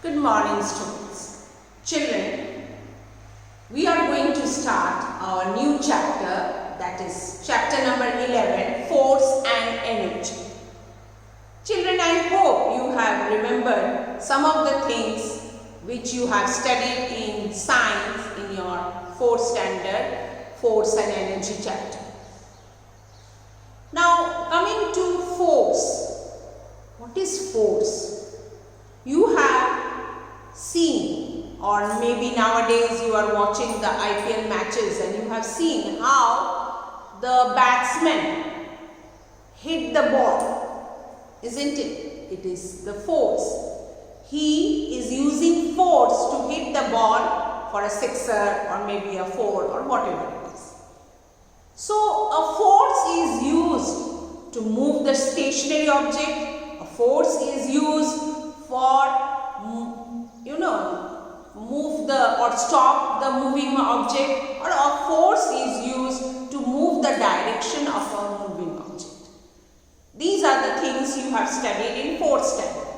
Good morning, students. Children, we are going to start our new chapter, that is chapter number 11, Force and Energy. Children, I hope you have remembered some of the things which you have studied in science in your 4th standard Force and Energy chapter. Now, coming to force. What is force? You have seen, or maybe nowadays you are watching the IPL matches and you have seen how the batsman hit the ball, isn't it? It is the force. He is using force to hit the ball for a sixer or maybe a four or whatever it is. So, a force is used to move the stationary object. A force is used for move the or stop the moving object, or a force is used to move the direction of a moving object. These are the things you have studied in 4th standard.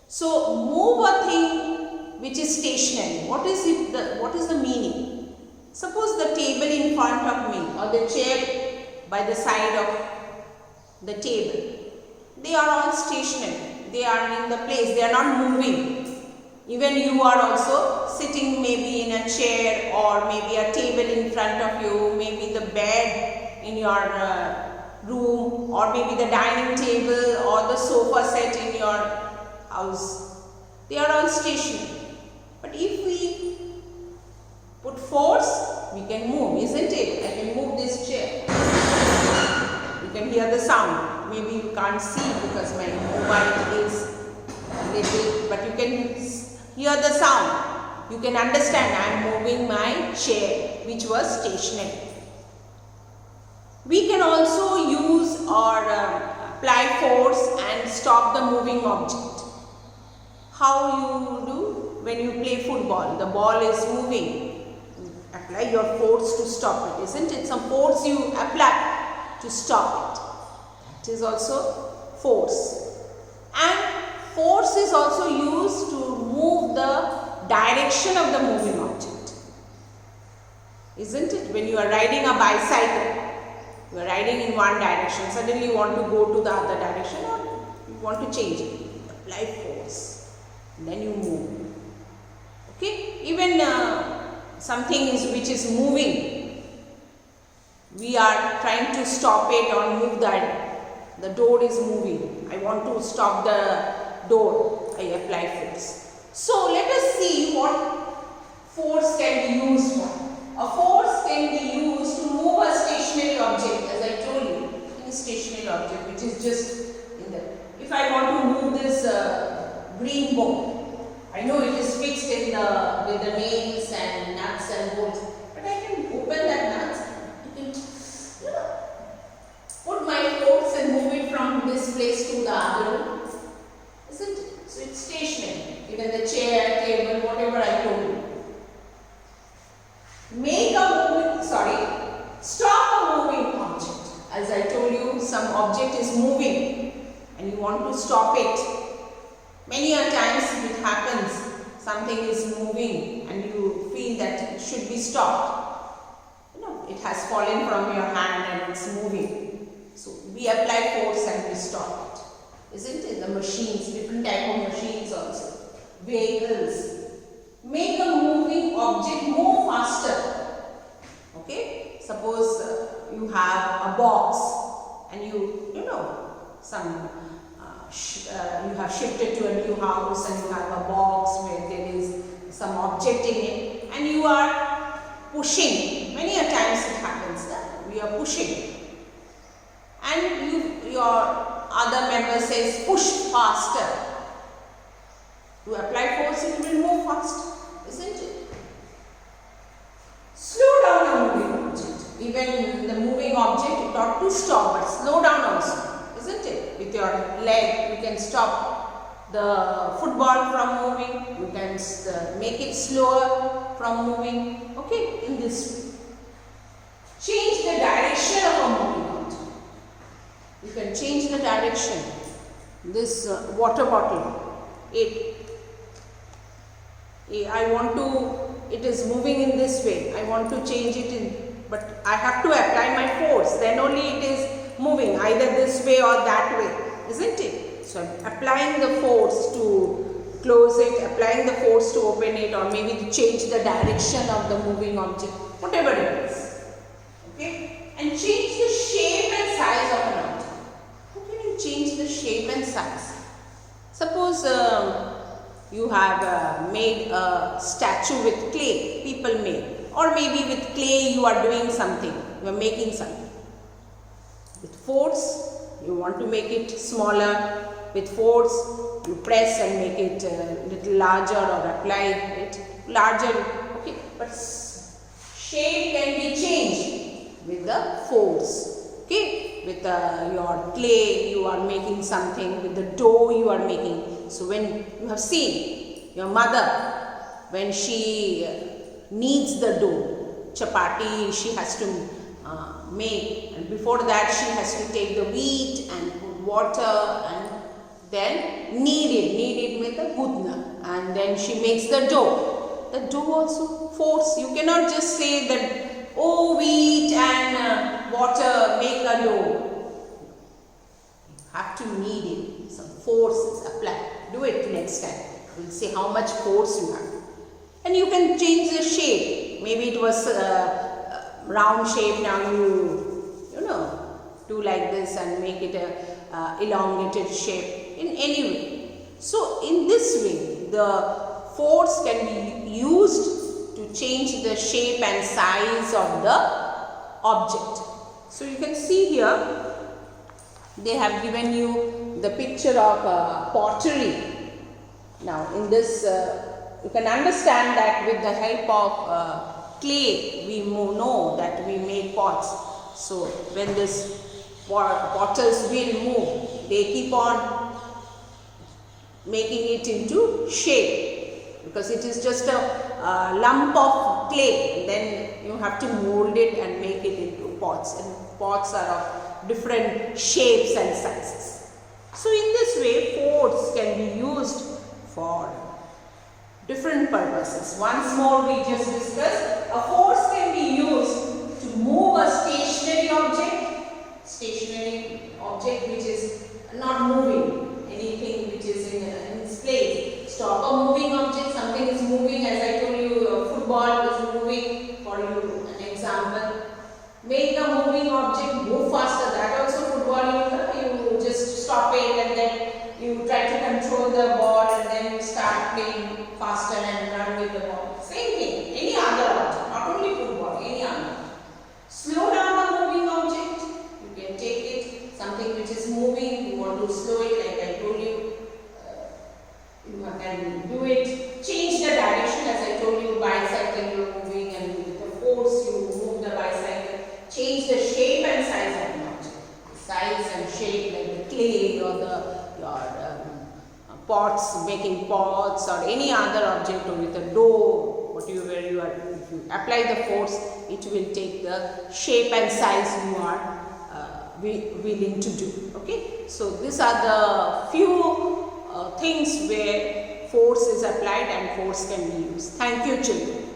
So, move a thing which is stationary. What is it? What is the meaning? Suppose the table in front of me or the chair by the side of the table, they are all stationary. They are in the place. They are not moving. Even you are also sitting maybe in a chair or maybe a table in front of you, maybe the bed in your room, or maybe the dining table or the sofa set in your house. They are all stationary. But if we put force, we can move, isn't it? I can move this chair. You can hear the sound. Maybe you can't see because my mobile is little, but you can hear the sound. You can understand I am moving my chair which was stationary. We can also use or apply force and stop the moving object. How you do? When you play football, the ball is moving. You apply your force to stop it, isn't it? Some force you apply to stop it. That is also force. And force is also used to move the direction of the moving object, isn't it? When you are riding a bicycle, you are riding in one direction, suddenly you want to go to the other direction or you want to change it. You apply force, then you move. Okay? Even something which is moving, we are trying to stop it or move that. The door is moving. I want to stop the door. I apply force. So, let us see what force can be used for. A force can be used to move a stationary object, as I told you, a stationary object which is just in the. If I want to move this green book, I know it is fixed in with the nails and nuts and bolts, but I can open that nuts. I can put my force and move it from this place to the other room, isn't it? So it's stationary. Even the chair, table, whatever I told you. Stop a moving object. As I told you, some object is moving and you want to stop it. Many a times it happens, something is moving and you feel that it should be stopped. It has fallen from your hand and it's moving. So we apply force and we stop it. Isn't it? The machines, different type of machines also. Vehicles. Make a moving object move faster. Okay? Suppose you have a box and you have shifted to a new house and you have a box where there is some object in it and you are pushing. Many a times it happens that we are pushing. And your other member says push faster. To apply force, it will move fast, isn't it? Slow down a moving object. Even the moving object, not to stop, but slow down also, isn't it? With your leg, you can stop the football from moving. You can make it slower from moving. Okay, in this way. Change the direction of a moving object. You can change the direction. This water bottle, it I want to, it is moving in this way, I want to change it in, but I have to apply my force, then only it is moving either this way or that way, isn't it? So I'm applying the force to close it, applying the force to open it, or maybe to change the direction of the moving object, whatever it is. Okay? And change the shape and size of an object. How can you change the shape and size? Suppose you have made a statue with clay, people made, or maybe with clay you are doing something, you are making something. With force, you want to make it smaller. With force, you press and make it a little larger or apply it larger. Okay, but shape can be changed with the force. Okay, with your clay you are making something, with the dough you are making. So when you have seen your mother, when she kneads the dough, chapati she has to make, and before that she has to take the wheat and put water and then knead it with a gudna, and then she makes the dough. The dough also force. You cannot just say that, oh, wheat and water make a dough. You have to knead it. Some force is applied. Do it next time. We'll see how much force you have. And you can change the shape. Maybe it was round shape. Now you know, do like this and make it a elongated shape. In any way. So in this way, the force can be used to change the shape and size of the object. So you can see here, they have given you the picture of pottery. Now in this, you can understand that with the help of clay, we know that we make pots. So when this potters will move, they keep on making it into shape, because it is just a lump of clay, and then you have to mold it and make it into pots, and pots are of different shapes and sizes. So in this way, force can be used for different purposes. Once more we just discussed, a force can be used to move a stationary object which is not moving, anything which is in its place. Stop a moving object, something is moving, as I told you, a football is moving, for you an example. Make a moving object move faster, that also football, you just stop it and then you try to control the ball and then you start playing faster and run with the ball. Same thing, any other object, not only football, any other. Slow down a moving object, you can take it, something which is moving, you want to slow it, like I told you, you can do it. Change the direction, as I told you, bicycle you are moving, and with the force you move the bicycle. Change the shape and size of an object. Size and shape, like the clay or your pots, making pots or any other object, or with a dough, whatever you are, if you apply the force, it will take the shape and size you are willing to do. Okay, so these are the few things where force is applied and force can be used. Thank you, children.